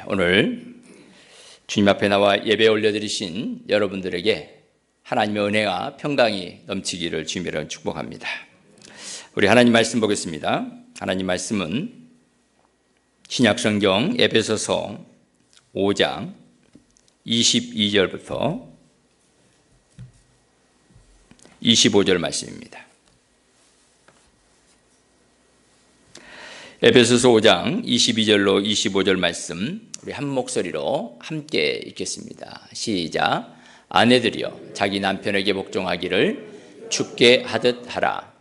오늘 주님 앞에 나와 예배 올려드리신 여러분들에게 하나님의 은혜와 평강이 넘치기를 주님으로 축복합니다. 우리 하나님 말씀 보겠습니다. 하나님 말씀은 신약성경 에베소서 5장 22절부터 25절 말씀입니다. 에베소서 5장 22절로 25절 말씀 우리 한 목소리로 함께 읽겠습니다. 시작. 아내들이여 자기 남편에게 복종하기를 주께 하듯 하라.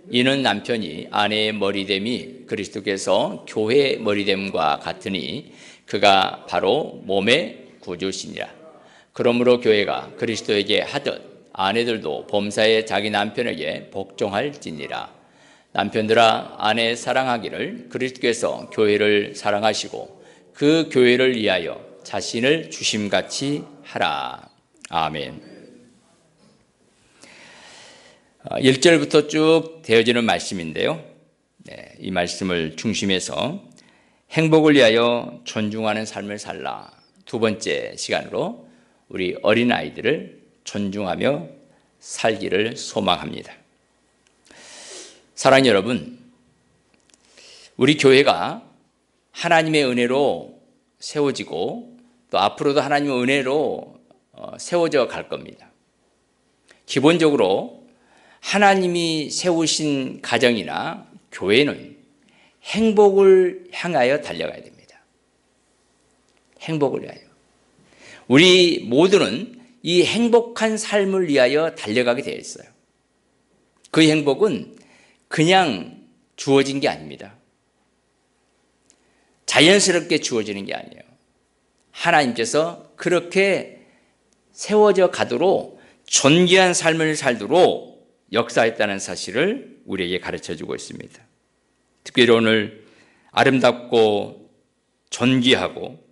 이는 남편이 아내의 머리됨이 그리스도께서 교회의 머리됨과 같으니 그가 바로 몸의 구주시니라. 그러므로 교회가 그리스도에게 하듯 아내들도 범사에 자기 남편에게 복종할지니라. 남편들아 아내 사랑하기를 그리스도께서 교회를 사랑하시고 그 교회를 위하여 자신을 주심같이 하라. 아멘. 1절부터 쭉 되어지는 말씀인데요. 이 말씀을 중심해서 행복을 위하여 존중하는 삶을 살라. 두 번째 시간으로 우리 어린아이들을 존중하며 살기를 소망합니다. 사랑하는 여러분, 우리 교회가 하나님의 은혜로 세워지고 또 앞으로도 하나님의 은혜로 세워져 갈 겁니다. 기본적으로 하나님이 세우신 가정이나 교회는 행복을 향하여 달려가야 됩니다. 행복을 위하여. 우리 모두는 이 행복한 삶을 위하여 달려가게 되어 있어요. 그 행복은 그냥 주어진 게 아닙니다. 자연스럽게 주어지는 게 아니에요. 하나님께서 그렇게 세워져 가도록 존귀한 삶을 살도록 역사했다는 사실을 우리에게 가르쳐주고 있습니다. 특별히 오늘 아름답고 존귀하고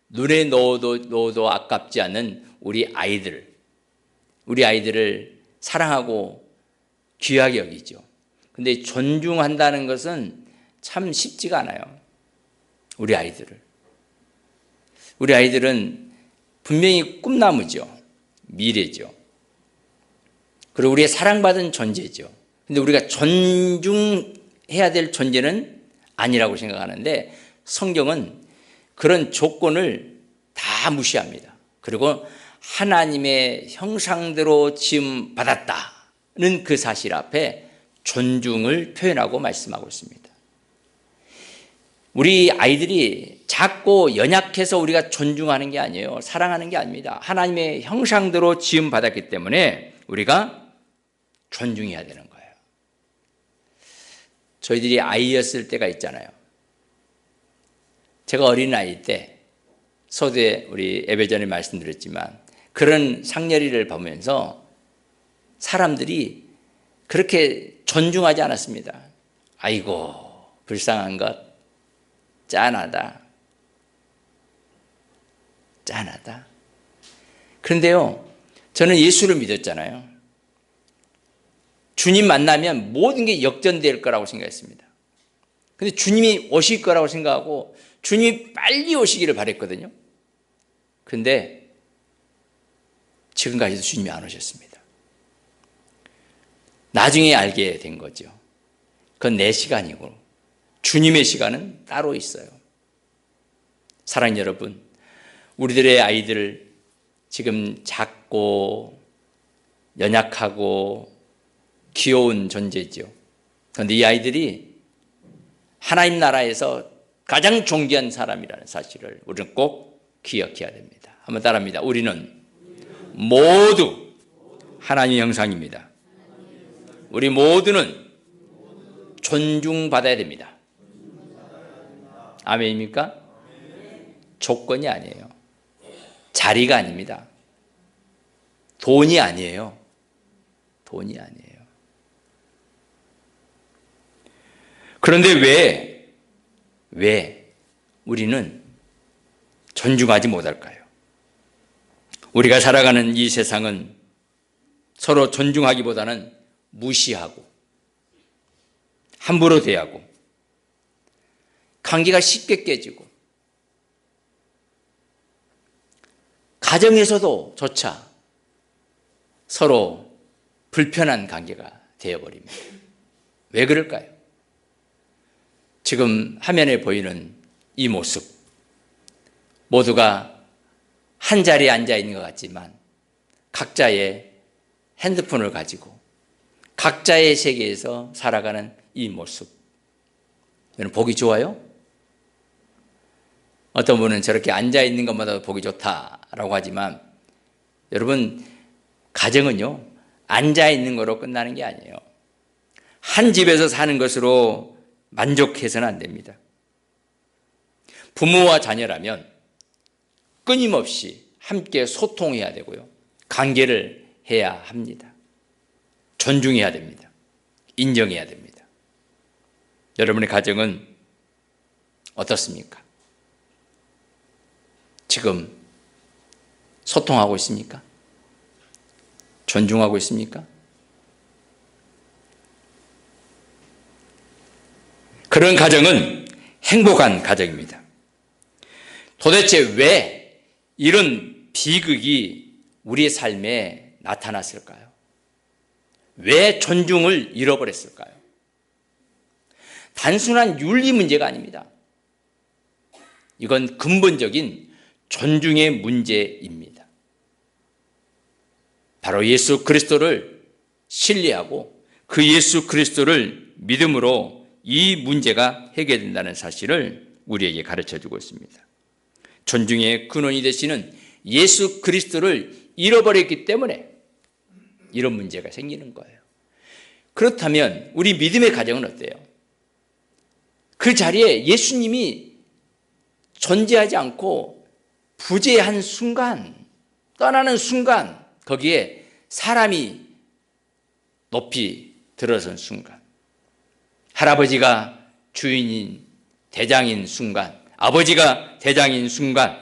눈에 넣어도 아깝지 않은 우리 아이들을 사랑하고 귀하게 여기죠. 근데 존중한다는 것은 참 쉽지가 않아요. 우리 아이들은 분명히 꿈나무죠. 미래죠. 그리고 우리의 사랑받은 존재죠. 근데 우리가 존중해야 될 존재는 아니라고 생각하는데 성경은 그런 조건을 다 무시합니다. 그리고 하나님의 형상대로 지음 받았다는 그 사실 앞에 존중을 표현하고 말씀하고 있습니다. 우리 아이들이 작고 연약해서 우리가 존중하는 게 아니에요. 사랑하는 게 아닙니다. 하나님의 형상대로 지음 받았기 때문에 우리가 존중해야 되는 거예요. 저희들이 아이였을 때가 있잖아요. 제가 어린아이 때 서두에 우리 예배전에 말씀드렸지만 그런 상렬이를 보면서 사람들이 그렇게 존중하지 않았습니다. 아이고 불쌍한 것, 짠하다. 그런데요, 저는 예수를 믿었잖아요. 주님 만나면 모든 게 역전될 거라고 생각했습니다. 근데 주님이 오실 거라고 생각하고 주님이 빨리 오시기를 바랬거든요. 그런데 지금까지도 주님이 안 오셨습니다. 나중에 알게 된 거죠. 그건 내 시간이고 주님의 시간은 따로 있어요. 사랑하는 여러분, 우리들의 아이들 지금 작고 연약하고 귀여운 존재죠. 그런데 이 아이들이 하나님 나라에서 가장 존귀한 사람이라는 사실을 우리는 꼭 기억해야 됩니다. 한번 따라합니다. 우리는 모두 하나님의 형상입니다. 우리 모두는 존중받아야 됩니다. 아멘입니까? 조건이 아니에요. 자리가 아닙니다. 돈이 아니에요. 그런데 왜 우리는 존중하지 못할까요? 우리가 살아가는 이 세상은 서로 존중하기보다는 무시하고 함부로 대하고 관계가 쉽게 깨지고 가정에서도 조차 서로 불편한 관계가 되어버립니다. 왜 그럴까요? 지금 화면에 보이는 이 모습, 모두가 한 자리에 앉아 있는 것 같지만 각자의 핸드폰을 가지고 각자의 세계에서 살아가는 이 모습, 여러분 보기 좋아요? 어떤 분은 저렇게 앉아 있는 것마다 보기 좋다라고 하지만 여러분, 가정은요 앉아 있는 거로 끝나는 게 아니에요. 한 집에서 사는 것으로 만족해서는 안 됩니다. 부모와 자녀라면 끊임없이 함께 소통해야 되고요, 관계를 해야 합니다. 존중해야 됩니다. 인정해야 됩니다. 여러분의 가정은 어떻습니까? 지금 소통하고 있습니까? 존중하고 있습니까? 그런 가정은 행복한 가정입니다. 도대체 왜 이런 비극이 우리의 삶에 나타났을까요? 왜 존중을 잃어버렸을까요? 단순한 윤리 문제가 아닙니다. 이건 근본적인 존중의 문제입니다. 바로 예수 그리스도를 신뢰하고 그 예수 그리스도를 믿음으로 이 문제가 해결된다는 사실을 우리에게 가르쳐주고 있습니다. 존중의 근원이 되시는 예수 그리스도를 잃어버렸기 때문에 이런 문제가 생기는 거예요. 그렇다면 우리 믿음의 가정은 어때요? 그 자리에 예수님이 존재하지 않고 부재한 순간, 떠나는 순간, 거기에 사람이 높이 들어선 순간, 할아버지가 주인인 대장인 순간, 아버지가 대장인 순간,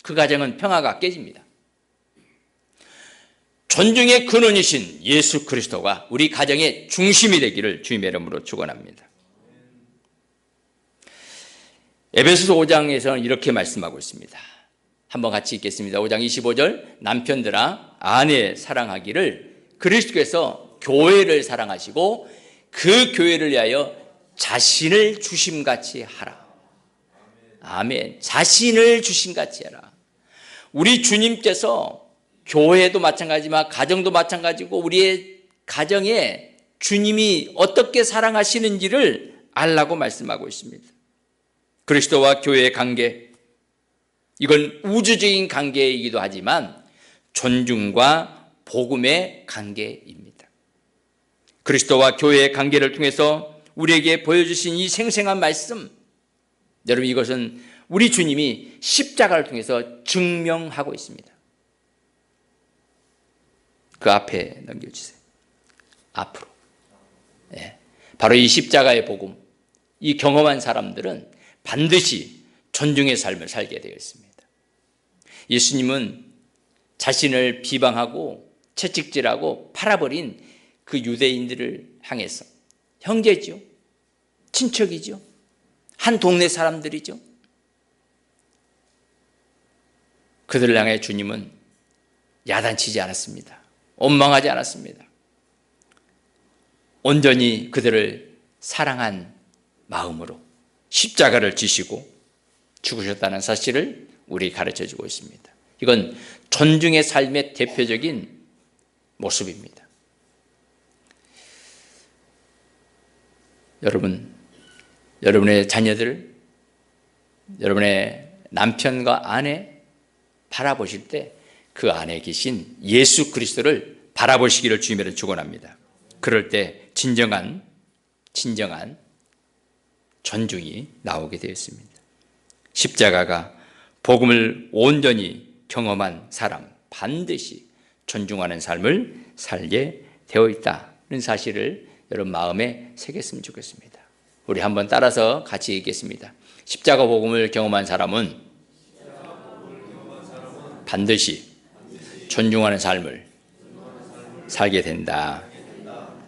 그 가정은 평화가 깨집니다. 존중의 근원이신 예수 그리스도가 우리 가정의 중심이 되기를 주님의 이름으로 축원합니다. 에베소서 5장에서는 이렇게 말씀하고 있습니다. 한번 같이 읽겠습니다. 5장 25절, 남편들아 아내 사랑하기를 그리스도께서 교회를 사랑하시고 그 교회를 위하여 자신을 주심같이 하라. 아멘. 자신을 주심같이 하라. 우리 주님께서 교회도 마찬가지지만 가정도 마찬가지고 우리의 가정에 주님이 어떻게 사랑하시는지를 알라고 말씀하고 있습니다. 그리스도와 교회의 관계, 이건 우주적인 관계이기도 하지만 존중과 복음의 관계입니다. 그리스도와 교회의 관계를 통해서 우리에게 보여주신 이 생생한 말씀, 여러분 이것은 우리 주님이 십자가를 통해서 증명하고 있습니다. 그 앞에 넘겨주세요. 앞으로. 네. 바로 이 십자가의 복음, 이 경험한 사람들은 반드시 존중의 삶을 살게 되어 있습니다. 예수님은 자신을 비방하고 채찍질하고 팔아버린 그 유대인들을 향해서 형제죠, 친척이죠, 한 동네 사람들이죠. 그들을 향해 주님은 야단치지 않았습니다. 원망하지 않았습니다. 온전히 그들을 사랑한 마음으로 십자가를 지시고 죽으셨다는 사실을 우리 가르쳐주고 있습니다. 이건 존중의 삶의 대표적인 모습입니다. 여러분, 여러분의 자녀들, 여러분의 남편과 아내 바라보실 때 그 안에 계신 예수 그리스도를 바라보시기를 주님으로 축원합니다. 그럴 때 진정한 존중이 나오게 되었습니다. 십자가가 복음을 온전히 경험한 사람, 반드시 존중하는 삶을 살게 되어 있다는 사실을 여러분 마음에 새겼으면 좋겠습니다. 우리 한번 따라서 같이 읽겠습니다. 십자가 복음을 경험한 사람은 반드시 존중하는 삶을 살게 된다.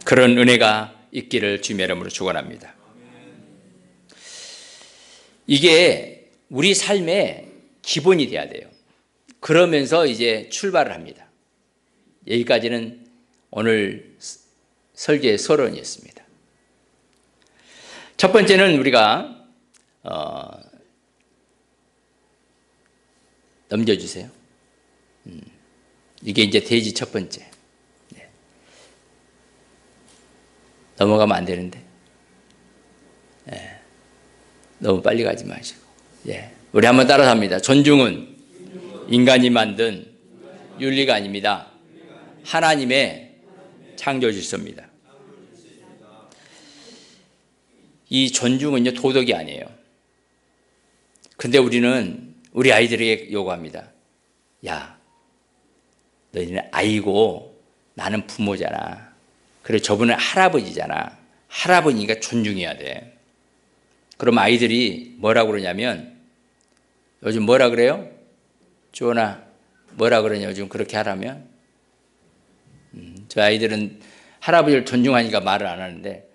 그런 은혜가 있기를 주님의 이름으로 축원합니다. 이게 우리 삶의 기본이 돼야 돼요. 그러면서 이제 출발을 합니다. 여기까지는 오늘 설계의 서론이었습니다. 첫 번째는 우리가 넘겨주세요. 이게 이제 대지 첫 번째. 네. 넘어가면 안 되는데. 네. 너무 빨리 가지 마시고. 예. 우리 한번 따라서 합니다. 존중은 인간이 만든 윤리가 아닙니다. 하나님의 창조 질서입니다. 이 존중은요, 도덕이 아니에요. 근데 우리는 우리 아이들에게 요구합니다. 야, 너희는 아이고 나는 부모잖아. 그리고 저분은 할아버지잖아. 할아버지니까 존중해야 돼. 그럼 아이들이 뭐라고 그러냐면, 요즘 뭐라 그래요? 주원아, 뭐라 그러냐, 요즘 그렇게 하라면? 저 아이들은 할아버지를 존중하니까 말을 안 하는데,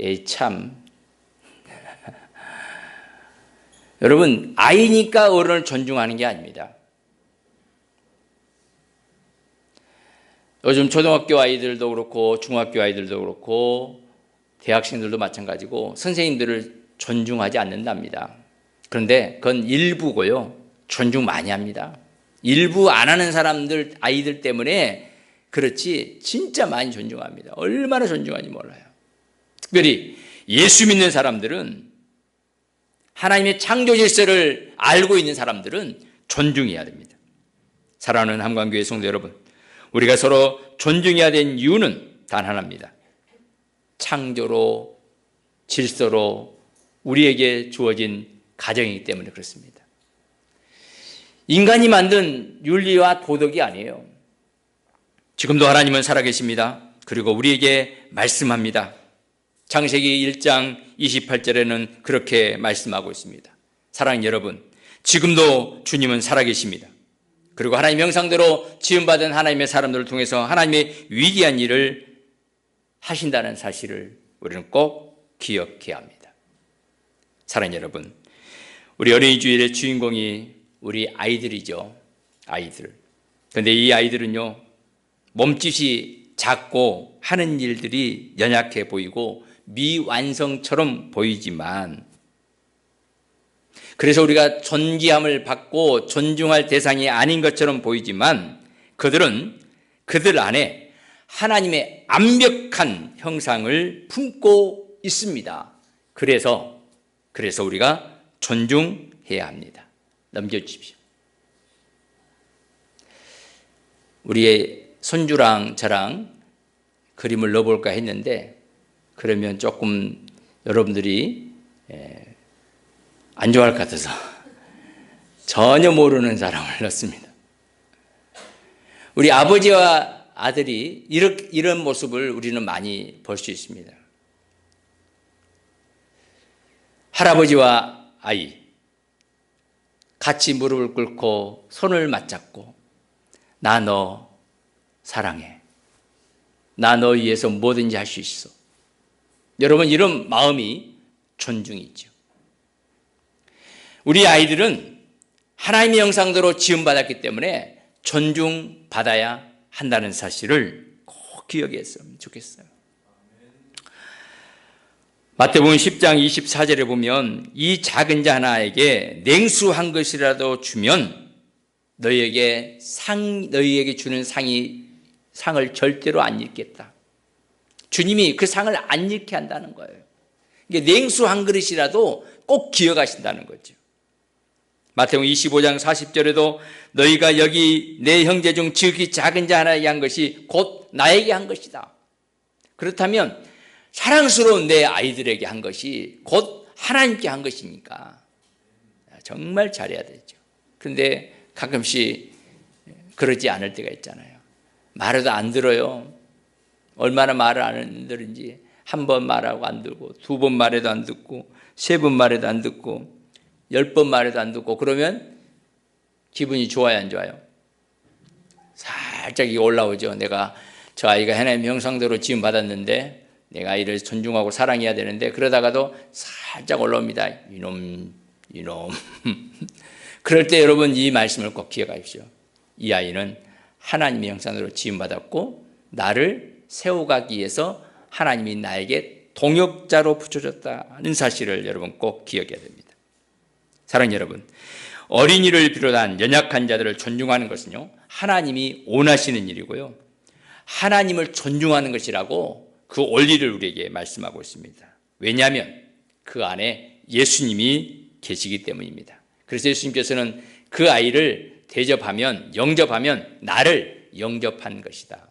에이, 참. 여러분, 아이니까 어른을 존중하는 게 아닙니다. 요즘 초등학교 아이들도 그렇고 중학교 아이들도 그렇고 대학생들도 마찬가지고 선생님들을 존중하지 않는답니다. 그런데 그건 일부고요. 존중 많이 합니다. 일부 안 하는 사람들, 아이들 때문에 그렇지 진짜 많이 존중합니다. 얼마나 존중하는지 몰라요. 특별히 예수 믿는 사람들은, 하나님의 창조 질서를 알고 있는 사람들은 존중해야 됩니다. 사랑하는 한강교회 성도 여러분, 우리가 서로 존중해야 되는 이유는 단 하나입니다. 창조로, 질서로 우리에게 주어진 가정이기 때문에 그렇습니다. 인간이 만든 윤리와 도덕이 아니에요. 지금도 하나님은 살아계십니다. 그리고 우리에게 말씀합니다. 창세기 1장 28절에는 그렇게 말씀하고 있습니다. 사랑하는 여러분, 지금도 주님은 살아계십니다. 그리고 하나님 형상대로 지음받은 하나님의 사람들을 통해서 하나님의 위대한 일을 하신다는 사실을 우리는 꼭 기억해야 합니다. 사랑하는 여러분, 우리 어린이 주일의 주인공이 우리 아이들이죠. 아이들. 그런데 이 아이들은요, 몸짓이 작고 하는 일들이 연약해 보이고 미완성처럼 보이지만, 그래서 우리가 존귀함을 받고 존중할 대상이 아닌 것처럼 보이지만, 그들 안에 하나님의 완벽한 형상을 품고 있습니다. 그래서 우리가 존중해야 합니다. 넘겨주십시오. 우리의 손주랑 저랑 그림을 넣어볼까 했는데, 그러면 조금 여러분들이 안 좋아할 것 같아서 전혀 모르는 사람을 넣습니다. 우리 아버지와 아들이 이런 모습을 우리는 많이 볼 수 있습니다. 할아버지와 아이 같이 무릎을 꿇고 손을 맞잡고, 나 너 사랑해. 나 너 위해서 뭐든지 할 수 있어. 여러분, 이런 마음이 존중이 있죠. 우리 아이들은 하나님의 형상대로 지음받았기 때문에 존중받아야 한다는 사실을 꼭 기억했으면 좋겠어요. 마태복음 10장 24절에 보면, 이 작은 자 하나에게 냉수 한 것이라도 주면 너희에게 주는 상을 절대로 안 잃겠다. 주님이 그 상을 안 잃게 한다는 거예요. 이게 냉수 한 그릇이라도 꼭 기억하신다는 거죠. 마태복음 25장 40절에도 너희가 여기 내 형제 중 지극히 작은 자 하나에게 한 것이 곧 나에게 한 것이다. 그렇다면 사랑스러운 내 아이들에게 한 것이 곧 하나님께 한 것이니까 정말 잘해야 되죠. 그런데 가끔씩 그러지 않을 때가 있잖아요. 말해도 안 들어요. 얼마나 말을 안 들은지, 한 번 말하고 안 듣고, 두 번 말해도 안 듣고, 세 번 말해도 안 듣고, 10번 말해도 안 듣고, 그러면 기분이 좋아요, 안 좋아요? 살짝 올라오죠. 내가 저 아이가 하나님의 형상대로 지음받았는데 내가 아이를 존중하고 사랑해야 되는데, 그러다가도 살짝 올라옵니다. 이놈 이놈. 그럴 때 여러분 이 말씀을 꼭 기억하십시오. 이 아이는 하나님의 형상으로 지음받았고 나를 세워가기 위해서 하나님이 나에게 동역자로 붙여줬다는 사실을 여러분 꼭 기억해야 됩니다. 사랑하는 여러분, 어린이를 비롯한 연약한 자들을 존중하는 것은요, 하나님이 원하시는 일이고요, 하나님을 존중하는 것이라고 그 원리를 우리에게 말씀하고 있습니다. 왜냐하면 그 안에 예수님이 계시기 때문입니다. 그래서 예수님께서는 그 아이를 영접하면 나를 영접한 것이다.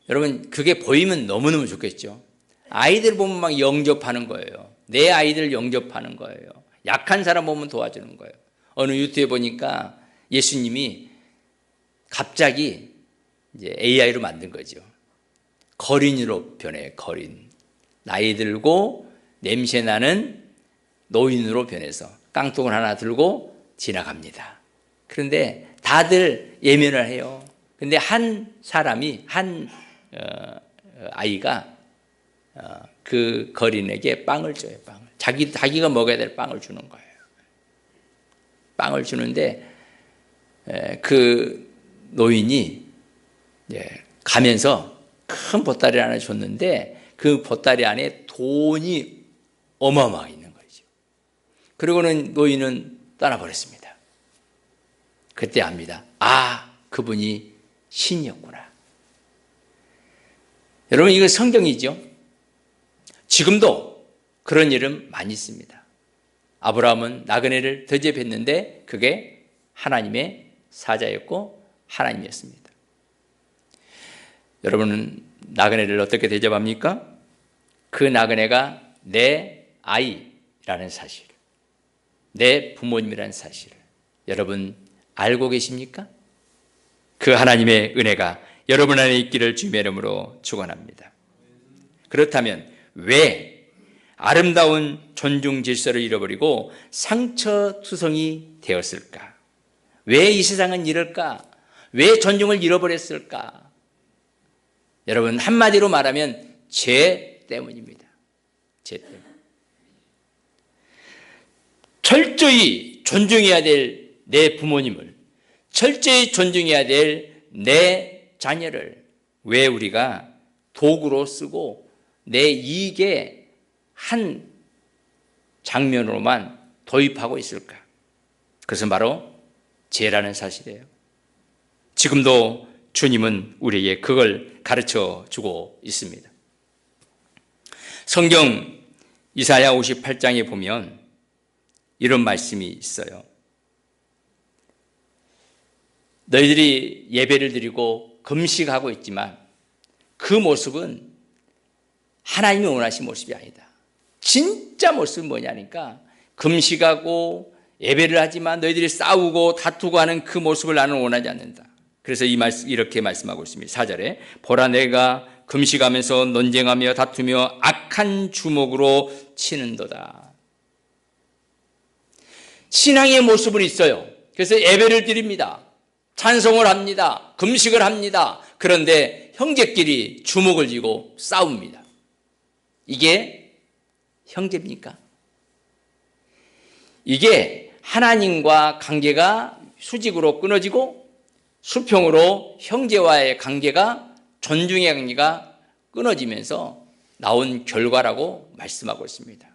여러분, 그게 보이면 너무너무 좋겠죠. 아이들 보면 막 영접하는 거예요. 내 아이들 영접하는 거예요. 약한 사람 보면 도와주는 거예요. 어느 유튜브에 보니까 예수님이 갑자기 이제 AI로 만든 거죠. 거린으로 변해요. 거린. 나이 들고 냄새 나는 노인으로 변해서 깡통을 하나 들고 지나갑니다. 그런데 다들 예면을 해요. 근데 한 사람이 아이가 그 거린에게 빵을 줘요. 빵을. 자기가 먹어야 될 빵을 주는 거예요. 빵을 주는데 그 노인이 가면서 큰 보따리 하나 줬는데 그 보따리 안에 돈이 어마어마하게 있는 거죠. 그리고는 노인은 떠나버렸습니다. 그때 압니다. 아, 그분이 신이었구나. 여러분, 이거 성경이죠. 지금도 그런 일은 많이 있습니다. 아브라함은 나그네를 대접했는데 그게 하나님의 사자였고 하나님이었습니다. 여러분은 나그네를 어떻게 대접합니까? 그 나그네가 내 아이라는 사실, 내 부모님이라는 사실을 여러분 알고 계십니까? 그 하나님의 은혜가 여러분 안에 있기를 주님의 이름으로 축원합니다. 그렇다면 왜 아름다운 존중 질서를 잃어버리고 상처투성이 되었을까? 왜 이 세상은 이럴까? 왜 존중을 잃어버렸을까? 여러분, 한마디로 말하면 죄 때문입니다. 죄 때문. 철저히 존중해야 될 내 부모님을, 철저히 존중해야 될 내 자녀를 왜 우리가 도구로 쓰고 내 이익의 한 장면으로만 도입하고 있을까? 그것은 바로 죄라는 사실이에요. 지금도 주님은 우리에게 그걸 가르쳐 주고 있습니다. 성경 이사야 58장에 보면 이런 말씀이 있어요. 너희들이 예배를 드리고 금식하고 있지만 그 모습은 하나님이 원하신 모습이 아니다. 진짜 모습은 뭐냐니까 금식하고 예배를 하지만 너희들이 싸우고 다투고 하는 그 모습을 나는 원하지 않는다. 그래서 이렇게 말씀하고 있습니다. 4절에 보라 내가 금식하면서 논쟁하며 다투며 악한 주먹으로 치는도다. 신앙의 모습은 있어요. 그래서 예배를 드립니다. 찬송을 합니다. 금식을 합니다. 그런데 형제끼리 주먹을 쥐고 싸웁니다. 이게 형제입니까? 이게 하나님과 관계가 수직으로 끊어지고 수평으로 형제와의 관계가, 존중의 관계가 끊어지면서 나온 결과라고 말씀하고 있습니다.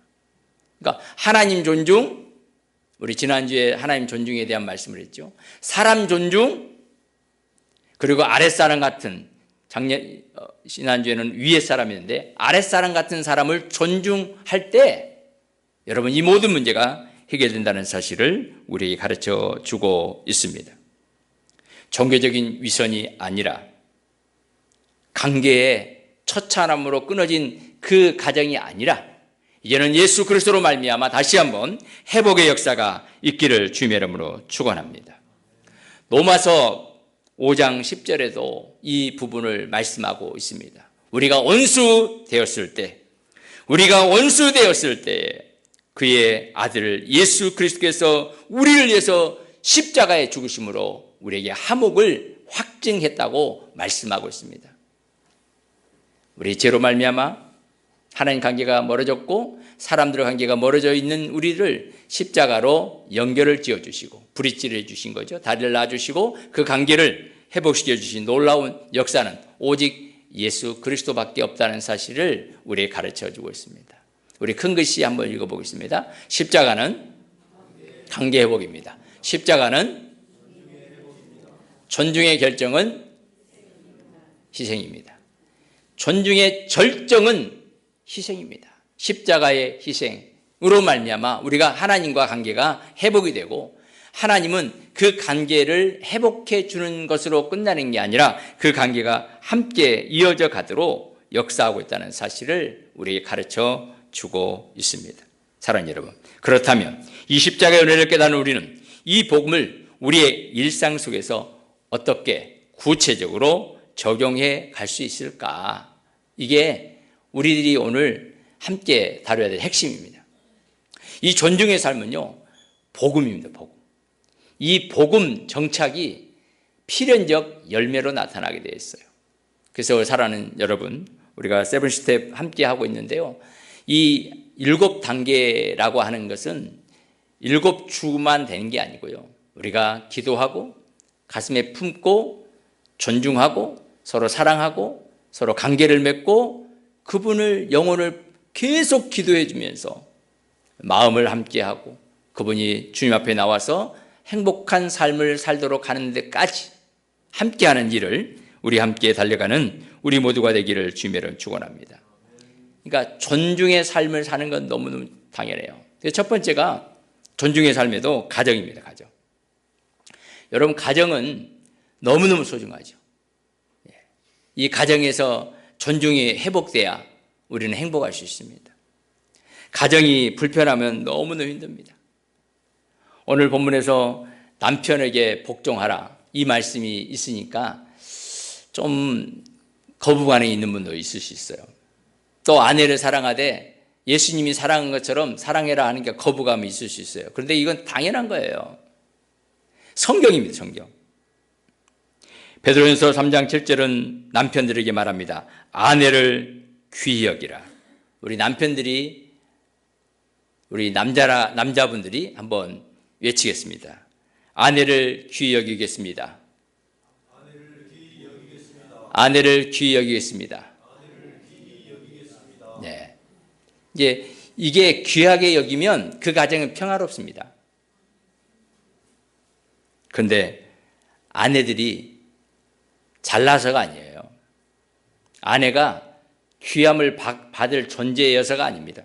그러니까 하나님 존중, 우리 지난주에 하나님 존중에 대한 말씀을 했죠. 사람 존중, 그리고 아랫사람 같은, 지난주에는 위에 사람이었는데 아랫사람 같은 사람을 존중할 때 여러분 이 모든 문제가 해결된다는 사실을 우리에게 가르쳐 주고 있습니다. 종교적인 위선이 아니라 관계의 처참함으로 끊어진 그 가정이 아니라 이제는 예수 그리스도로 말미암아 다시 한번 회복의 역사가 있기를 주님의 이름으로 축원합니다. 로마서 5장 10절에도 이 부분을 말씀하고 있습니다. 우리가 원수 되었을 때 그의 아들 예수 그리스도께서 우리를 위해서 십자가에 죽으심으로 우리에게 화목을 확증했다고 말씀하고 있습니다. 우리 죄로 말미암아 하나님 관계가 멀어졌고 사람들의 관계가 멀어져 있는 우리를 십자가로 연결을 지어주시고 브릿지를 해주신 거죠. 다리를 놔주시고 그 관계를 회복시켜 주신 놀라운 역사는 오직 예수 그리스도밖에 없다는 사실을 우리에게 가르쳐주고 있습니다. 우리 큰 글씨 한번 읽어보겠습니다. 십자가는 관계 회복입니다. 십자가는 존중의 결정은 희생입니다. 존중의 절정은 희생입니다. 십자가의 희생으로 말미암아 우리가 하나님과 관계가 회복이 되고 하나님은 그 관계를 회복해 주는 것으로 끝나는 게 아니라 그 관계가 함께 이어져 가도록 역사하고 있다는 사실을 우리에게 가르쳐 주고 있습니다. 사랑하는 여러분, 그렇다면 이 십자가의 은혜를 깨닫는 우리는 이 복음을 우리의 일상 속에서 어떻게 구체적으로 적용해 갈 수 있을까? 이게 우리들이 오늘 함께 다뤄야 될 핵심입니다. 이 존중의 삶은요, 복음입니다. 복음. 이 복음 정착이 필연적 열매로 나타나게 되어 있어요. 그래서 사랑하는 여러분, 우리가 세븐 스텝 함께 하고 있는데요, 이 7단계라고 하는 것은 7주만 되는 게 아니고요, 우리가 기도하고 가슴에 품고 존중하고 서로 사랑하고 서로 관계를 맺고 그분을 영혼을 계속 기도해 주면서 마음을 함께하고 그분이 주님 앞에 나와서 행복한 삶을 살도록 하는 데까지 함께하는 일을 우리 함께 달려가는 우리 모두가 되기를 주님으로 축원합니다. 그러니까 존중의 삶을 사는 건 너무너무 당연해요. 첫 번째가 존중의 삶에도 가정입니다. 가정. 여러분, 가정은 너무너무 소중하죠. 이 가정에서 존중이 회복돼야 우리는 행복할 수 있습니다. 가정이 불편하면 너무너무 힘듭니다. 오늘 본문에서 남편에게 복종하라 이 말씀이 있으니까 좀 거부 반응이 있는 분도 있을 수 있어요. 또 아내를 사랑하되 예수님이 사랑한 것처럼 사랑해라 하는 게 거부감이 있을 수 있어요. 그런데 이건 당연한 거예요. 성경입니다. 성경. 베드로전서 3장 7절은 남편들에게 말합니다. 아내를 귀히 여기라. 우리 남편들이, 우리 남자분들이 한번 외치겠습니다. 아내를 귀히 여기겠습니다. 아내를 귀히 여기겠습니다. 네. 이게 귀하게 여기면 그 가정은 평화롭습니다. 그런데 아내들이 잘나서가 아니에요. 아내가 귀함을 받을 존재여서가 아닙니다.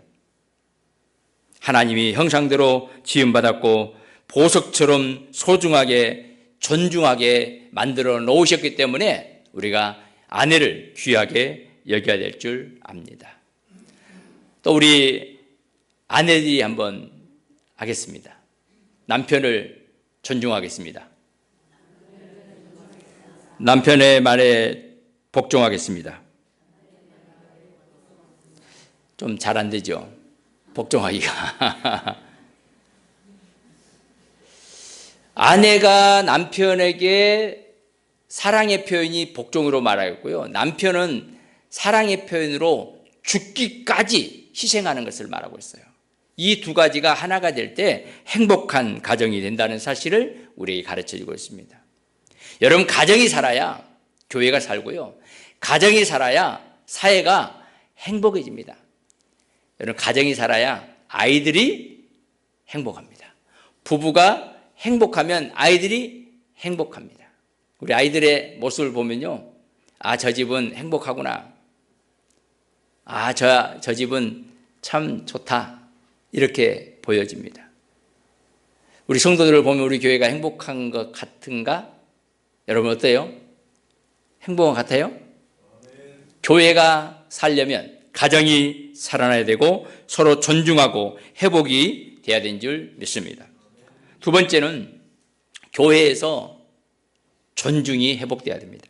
하나님이 형상대로 지음받았고 보석처럼 소중하게 존중하게 만들어 놓으셨기 때문에 우리가 아내를 귀하게 여겨야 될 줄 압니다. 또 우리 아내들이 한번 하겠습니다. 남편을 존중하겠습니다. 남편의 말에 복종하겠습니다. 좀 잘 안 되죠? 복종하기가. 아내가 남편에게 사랑의 표현이 복종으로 말하였고요. 남편은 사랑의 표현으로 죽기까지 희생하는 것을 말하고 있어요. 이 두 가지가 하나가 될 때 행복한 가정이 된다는 사실을 우리에게 가르쳐주고 있습니다. 여러분, 가정이 살아야 교회가 살고요. 가정이 살아야 사회가 행복해집니다. 여러분, 가정이 살아야 아이들이 행복합니다. 부부가 행복하면 아이들이 행복합니다. 우리 아이들의 모습을 보면요, 아, 저 집은 행복하구나. 아, 저 집은 참 좋다. 이렇게 보여집니다. 우리 성도들을 보면 우리 교회가 행복한 것 같은가? 여러분 어때요? 행복한 것 같아요? 교회가 살려면 가정이 살아나야 되고 서로 존중하고 회복이 돼야 되는 줄 믿습니다. 두 번째는 교회에서 존중이 회복돼야 됩니다.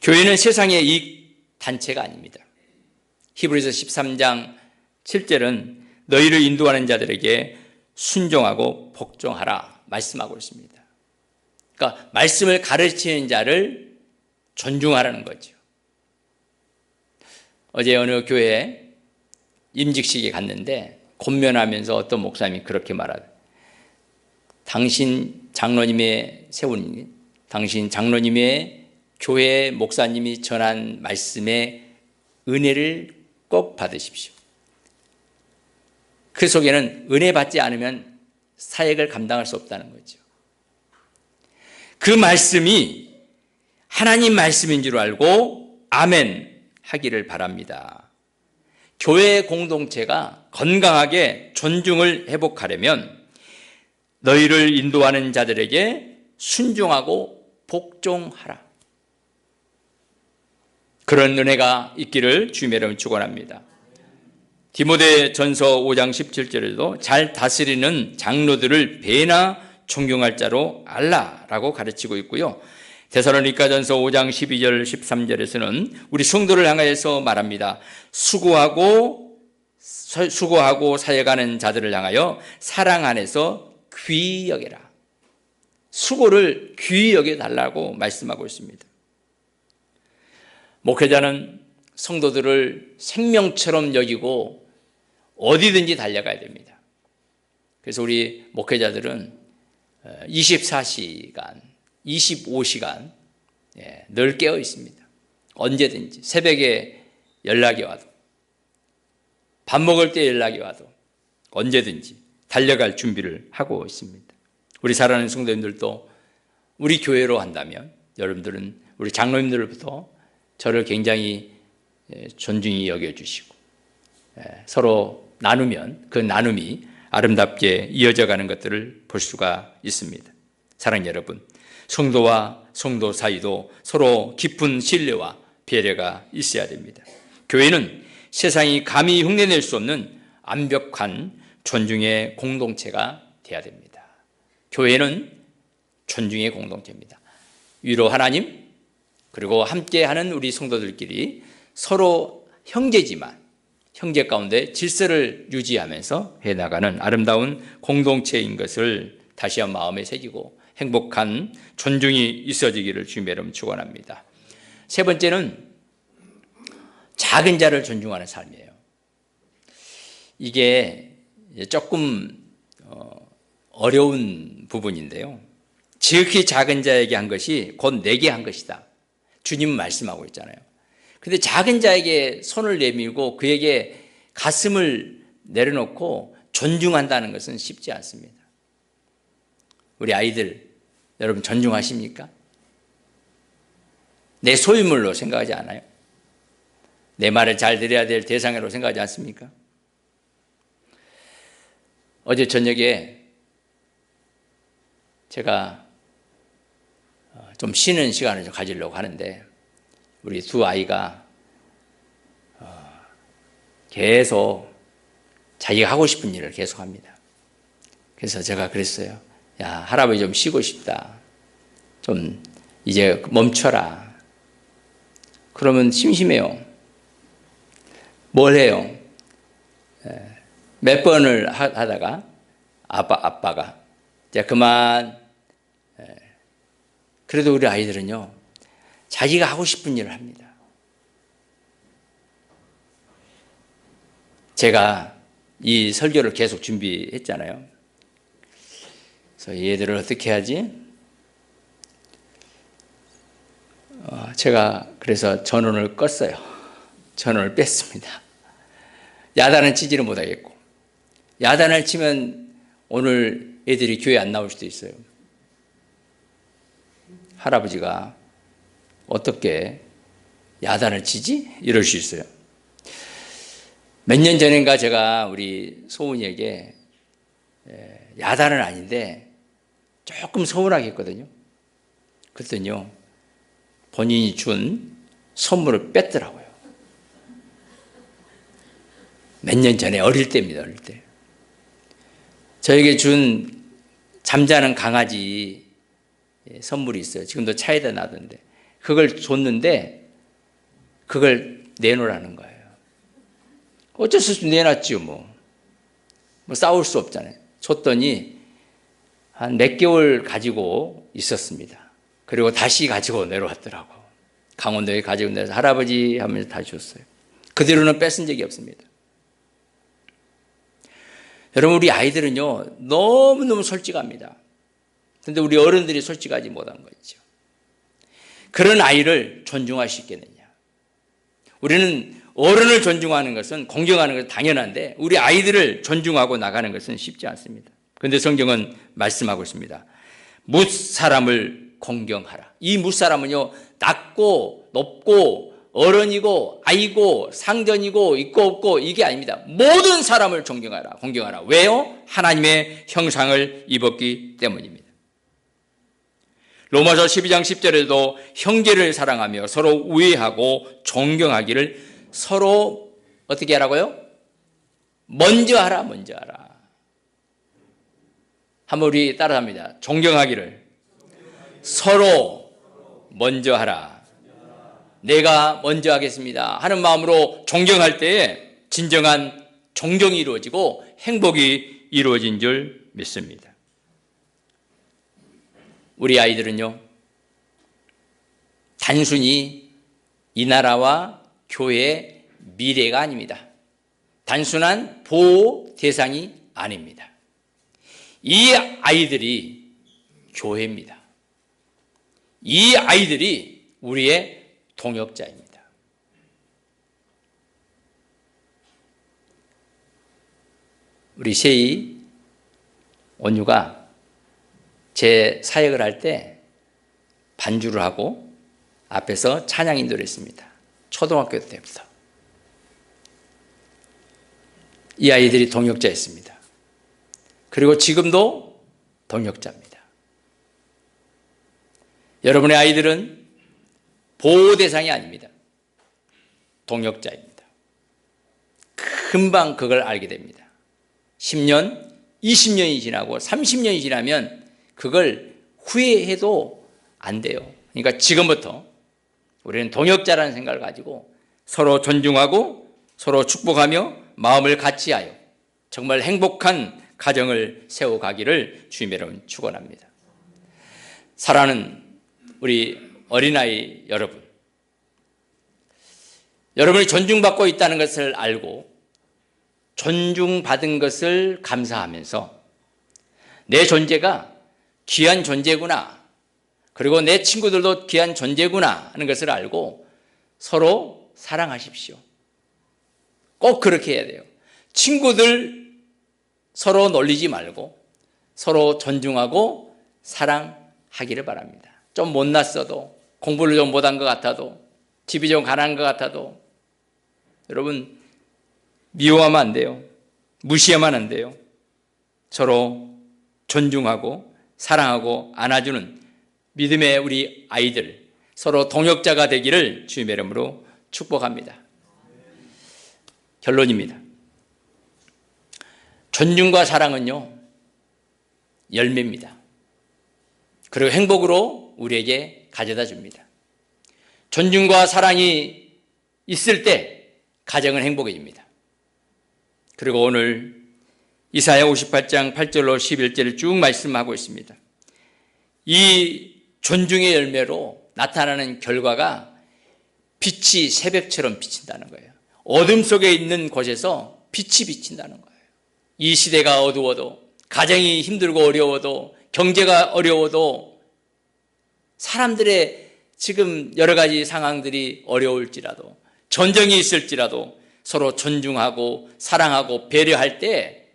교회는 세상의 이익 단체가 아닙니다. 히브리서 13장 7절은 너희를 인도하는 자들에게 순종하고 복종하라 말씀하고 있습니다. 그러니까 말씀을 가르치는 자를 존중하라는 거죠. 어제 어느 교회에 임직식에 갔는데 권면하면서 어떤 목사님이 그렇게 말하다. 당신 장로님의 세운, 당신 장로님의 교회 목사님이 전한 말씀의 은혜를 꼭 받으십시오. 그 속에는 은혜 받지 않으면 사역을 감당할 수 없다는 거죠. 그 말씀이 하나님 말씀인 줄 알고 아멘 하기를 바랍니다. 교회 공동체가 건강하게 존중을 회복하려면 너희를 인도하는 자들에게 순종하고 복종하라. 그런 은혜가 있기를 주님의 이름으로 축원합니다. 디모데전서 5장 17절에도 잘 다스리는 장로들을 배나 존경할 자로 알라라고 가르치고 있고요. 데살로니가전서 5장 12절 13절에서는 우리 성도를 향하여서 말합니다. 수고하고 사역하는 자들을 향하여 사랑 안에서 귀히 여겨라. 수고를 귀히 여겨달라고 말씀하고 있습니다. 목회자는 성도들을 생명처럼 여기고 어디든지 달려가야 됩니다. 그래서 우리 목회자들은 24시간, 25시간 늘 깨어 있습니다. 언제든지 새벽에 연락이 와도 밥 먹을 때 연락이 와도 언제든지 달려갈 준비를 하고 있습니다. 우리 사랑하는 성도님들도 우리 교회로 한다면 여러분들은 우리 장로님들부터 저를 굉장히 존중히 여겨주시고 서로 나누면 그 나눔이 아름답게 이어져 가는 것들을 볼 수가 있습니다. 사랑하는 여러분, 성도와 성도 사이도 서로 깊은 신뢰와 배려가 있어야 됩니다. 교회는 세상이 감히 흉내낼 수 없는 완벽한 존중의 공동체가 되어야 됩니다. 교회는 존중의 공동체입니다. 위로 하나님, 그리고 함께하는 우리 성도들끼리 서로 형제지만 형제 가운데 질서를 유지하면서 해나가는 아름다운 공동체인 것을 다시 한번 마음에 새기고 행복한 존중이 있어지기를 주님의 이름으로 축원합니다. 세 번째는 작은 자를 존중하는 삶이에요. 이게 조금 어려운 부분인데요. 지극히 작은 자에게 한 것이 곧 내게 한 것이다. 주님은 말씀하고 있잖아요. 근데 작은 자에게 손을 내밀고 그에게 가슴을 내려놓고 존중한다는 것은 쉽지 않습니다. 우리 아이들 여러분 존중하십니까? 내 소유물로 생각하지 않아요? 내 말을 잘 들어야 될 대상으로 생각하지 않습니까? 어제 저녁에 제가 좀 쉬는 시간을 좀 가지려고 하는데 우리 두 아이가 계속 자기가 하고 싶은 일을 계속합니다. 그래서 제가 그랬어요. 야, 할아버지 좀 쉬고 싶다. 좀 이제 멈춰라. 그러면 심심해요. 뭘 해요? 몇 번을 하다가 아빠가 이제 그만. 그래도 우리 아이들은요, 자기가 하고 싶은 일을 합니다. 제가 이 설교를 계속 준비했잖아요. 그래서 얘들을 어떻게 하지? 제가 그래서 전원을 껐어요. 전원을 뺐습니다. 야단을 치지는 못하겠고, 야단을 치면 오늘 애들이 교회 안 나올 수도 있어요. 할아버지가 어떻게 야단을 치지? 이럴 수 있어요. 몇 년 전인가 제가 우리 소은이에게 야단은 아닌데 조금 서운하게 했거든요. 그랬더니요, 본인이 준 선물을 뺐더라고요. 몇 년 전에 어릴 때입니다. 어릴 때. 저에게 준 잠자는 강아지 선물이 있어요. 지금도 차에다 놔뒀는데 그걸 줬는데 그걸 내놓으라는 거예요. 어쩔 수 없이 내놨지요. 뭐 싸울 수 없잖아요. 줬더니 한 몇 개월 가지고 있었습니다. 그리고 다시 가지고 내려왔더라고. 강원도에 가지고 내려서 할아버지 하면서 다시 줬어요. 그대로는 뺏은 적이 없습니다. 여러분, 우리 아이들은요, 너무너무 솔직합니다. 그런데 우리 어른들이 솔직하지 못한 거죠. 그런 아이를 존중할 수 있겠느냐? 우리는 어른을 존중하는 것은, 공경하는 것은 당연한데 우리 아이들을 존중하고 나가는 것은 쉽지 않습니다. 그런데 성경은 말씀하고 있습니다. 뭇사람을 공경하라. 이 뭇사람은요, 낮고 높고 어른이고 아이고 상전이고 있고 없고 이게 아닙니다. 모든 사람을 존경하라, 공경하라. 왜요? 하나님의 형상을 입었기 때문입니다. 로마서 12장 10절에도 형제를 사랑하며 서로 우애하고 존경하기를 서로 어떻게 하라고요? 먼저 하라, 먼저 하라. 한번 우리 따라합니다. 존경하기를 서로 먼저 하라. 내가 먼저 하겠습니다 하는 마음으로 존경할 때에 진정한 존경이 이루어지고 행복이 이루어진 줄 믿습니다. 우리 아이들은요, 단순히 이 나라와 교회의 미래가 아닙니다. 단순한 보호 대상이 아닙니다. 이 아이들이 교회입니다. 이 아이들이 우리의 동역자입니다. 우리 세희 온유가 제 사역을 할 때 반주를 하고 앞에서 찬양 인도를 했습니다. 초등학교 때부터. 이 아이들이 동역자였습니다. 그리고 지금도 동역자입니다. 여러분의 아이들은 보호 대상이 아닙니다. 동역자입니다. 금방 그걸 알게 됩니다. 10년, 20년이 지나고 30년이 지나면 그걸 후회해도 안 돼요. 그러니까 지금부터 우리는 동역자라는 생각을 가지고 서로 존중하고 서로 축복하며 마음을 같이하여 정말 행복한 가정을 세워가기를 주님의 이름으로 축원합니다. 사랑하는 우리 어린아이 여러분, 여러분이 존중받고 있다는 것을 알고 존중받은 것을 감사하면서 내 존재가 귀한 존재구나, 그리고 내 친구들도 귀한 존재구나 하는 것을 알고 서로 사랑하십시오. 꼭 그렇게 해야 돼요. 친구들 서로 놀리지 말고 서로 존중하고 사랑하기를 바랍니다. 좀 못났어도, 공부를 좀 못한 것 같아도, 집이 좀 가난한 것 같아도 여러분 미워하면 안 돼요. 무시하면 안 돼요. 서로 존중하고 사랑하고 안아주는 믿음의 우리 아이들, 서로 동역자가 되기를 주님의 이름으로 축복합니다. 결론입니다. 존중과 사랑은요, 열매입니다. 그리고 행복으로 우리에게 가져다 줍니다. 존중과 사랑이 있을 때 가정은 행복해집니다. 그리고 오늘 이사야 58장 8절로 11절을 쭉 말씀하고 있습니다. 이 존중의 열매로 나타나는 결과가 빛이 새벽처럼 비친다는 거예요. 어둠 속에 있는 곳에서 빛이 비친다는 거예요. 이 시대가 어두워도, 가정이 힘들고 어려워도, 경제가 어려워도, 사람들의 지금 여러 가지 상황들이 어려울지라도, 전쟁이 있을지라도 서로 존중하고 사랑하고 배려할 때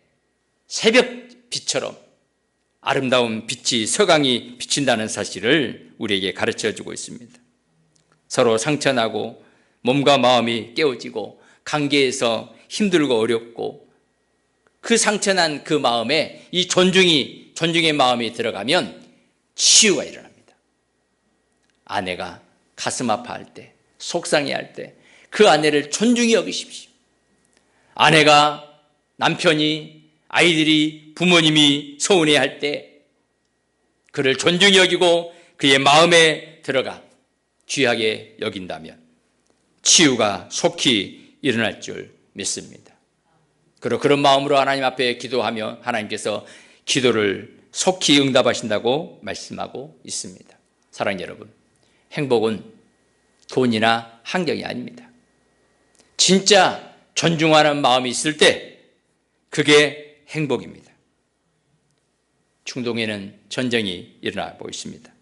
새벽빛처럼 아름다운 빛이, 서강이 비친다는 사실을 우리에게 가르쳐주고 있습니다. 서로 상처나고 몸과 마음이 깨어지고 관계에서 힘들고 어렵고 그 상처난 그 마음에 이 존중의 마음이 들어가면 치유가 일어납니다. 아내가 가슴 아파할 때, 속상해할 때 그 아내를 존중히 여기십시오. 아내가, 남편이, 아이들이, 부모님이 서운해할 때 그를 존중히 여기고 그의 마음에 들어가 귀하게 여긴다면 치유가 속히 일어날 줄 믿습니다. 그리고 그런 마음으로 하나님 앞에 기도하며 하나님께서 기도를 속히 응답하신다고 말씀하고 있습니다. 사랑하는 여러분, 행복은 돈이나 환경이 아닙니다. 진짜 존중하는 마음이 있을 때 그게 행복입니다. 중동에는 전쟁이 일어나고 있습니다.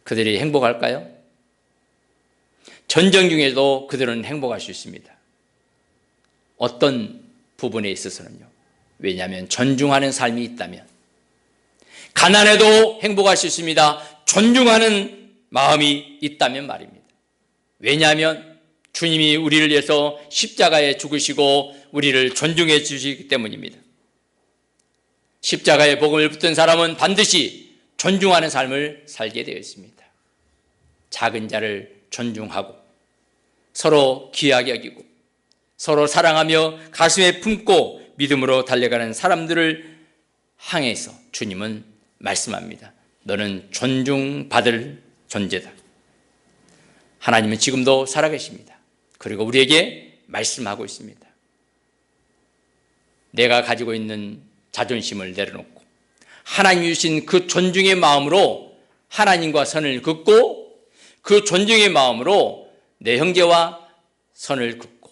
그들이 행복할까요? 전쟁 중에도 그들은 행복할 수 있습니다. 어떤 부분에 있어서는요. 왜냐하면 존중하는 삶이 있다면, 가난해도 행복할 수 있습니다. 존중하는 마음이 있다면 말입니다. 왜냐하면 주님이 우리를 위해서 십자가에 죽으시고 우리를 존중해 주시기 때문입니다. 십자가에 복음을 붙든 사람은 반드시 존중하는 삶을 살게 되어 있습니다. 작은 자를 존중하고 서로 귀하게 여기고 서로 사랑하며 가슴에 품고 믿음으로 달려가는 사람들을 향해서 주님은 말씀합니다. 너는 존중받을 존재다. 하나님은 지금도 살아계십니다. 그리고 우리에게 말씀하고 있습니다. 내가 가지고 있는 자존심을 내려놓고 하나님이 주신 그 존중의 마음으로 하나님과 선을 긋고 그 존중의 마음으로 내 형제와 선을 긋고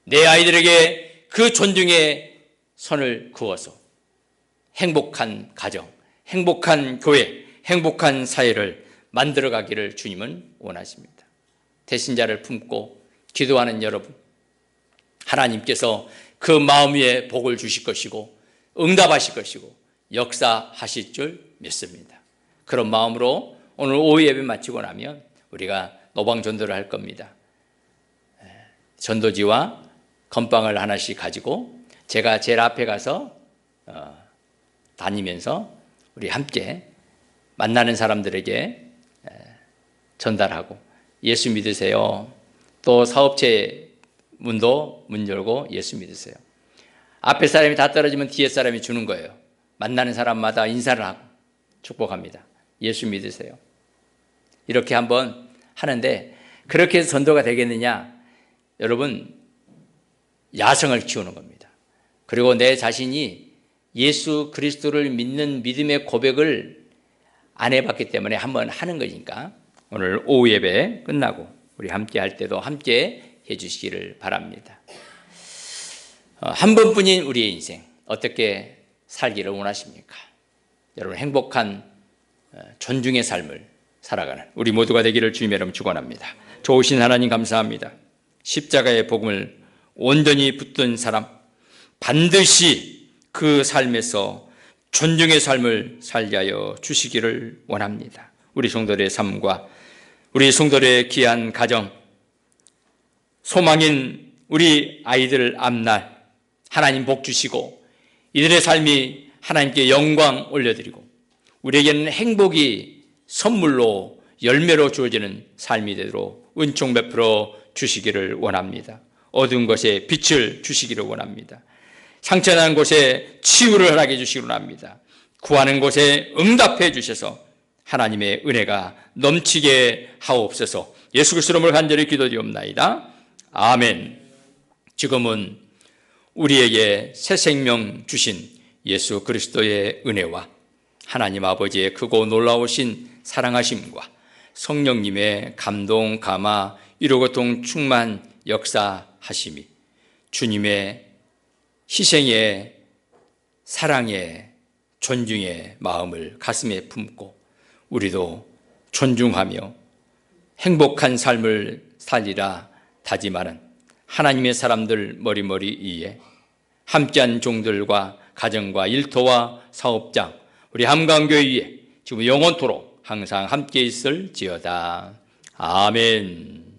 내 아이들에게 그 존중의 선을 그어서 행복한 가정, 행복한 교회, 행복한 사회를 만들어가기를 주님은 원하십니다. 대신자를 품고 기도하는 여러분, 하나님께서 그 마음 위에 복을 주실 것이고 응답하실 것이고 역사하실 줄 믿습니다. 그런 마음으로 오늘 오후 예배 마치고 나면 우리가 노방전도를 할 겁니다. 전도지와 건빵을 하나씩 가지고 제가 제일 앞에 가서 다니면서 우리 함께 만나는 사람들에게 전달하고 예수 믿으세요. 또 사업체 문도 문 열고 예수 믿으세요. 앞에 사람이 다 떨어지면 뒤에 사람이 주는 거예요. 만나는 사람마다 인사를 하고 축복합니다. 예수 믿으세요. 이렇게 한번 하는데 그렇게 해서 전도가 되겠느냐? 여러분, 야성을 키우는 겁니다. 그리고 내 자신이 예수 그리스도를 믿는 믿음의 고백을 안 해봤기 때문에 한번 하는 거니까 오늘 오후 예배 끝나고 우리 함께 할 때도 함께 해주시기를 바랍니다. 한 번뿐인 우리의 인생 어떻게 살기를 원하십니까? 여러분 행복한 존중의 삶을 살아가는 우리 모두가 되기를 주님의 이름으로 축원합니다. 좋으신 하나님 감사합니다. 십자가의 복음을 온전히 붙든 사람 반드시 그 삶에서 존중의 삶을 살게 하여 주시기를 원합니다. 우리 성도들의 삶과 우리 성도들의 귀한 가정, 소망인 우리 아이들 앞날 하나님 복 주시고 이들의 삶이 하나님께 영광 올려드리고 우리에게는 행복이 선물로 열매로 주어지는 삶이 되도록 은총 베풀어 주시기를 원합니다. 어두운 곳에 빛을 주시기를 원합니다. 상처난 곳에 치유를 허락해 주시기를 원합니다. 구하는 곳에 응답해 주셔서 하나님의 은혜가 넘치게 하옵소서. 예수 그리스도 이름으로 간절히 기도드리옵나이다. 아멘. 지금은 우리에게 새 생명 주신 예수 그리스도의 은혜와 하나님 아버지의 크고 놀라우신 사랑하심과 성령님의 감동, 감화, 위로고통 충만 역사하심이 주님의 희생의 사랑의 존중의 마음을 가슴에 품고 우리도 존중하며 행복한 삶을 살리라 다짐하는 하나님의 사람들 머리머리 위에 함께한 종들과 가정과 일터와 사업장 우리 함강교회 위에 지금 영원토록 항상 함께 있을지어다. 아멘.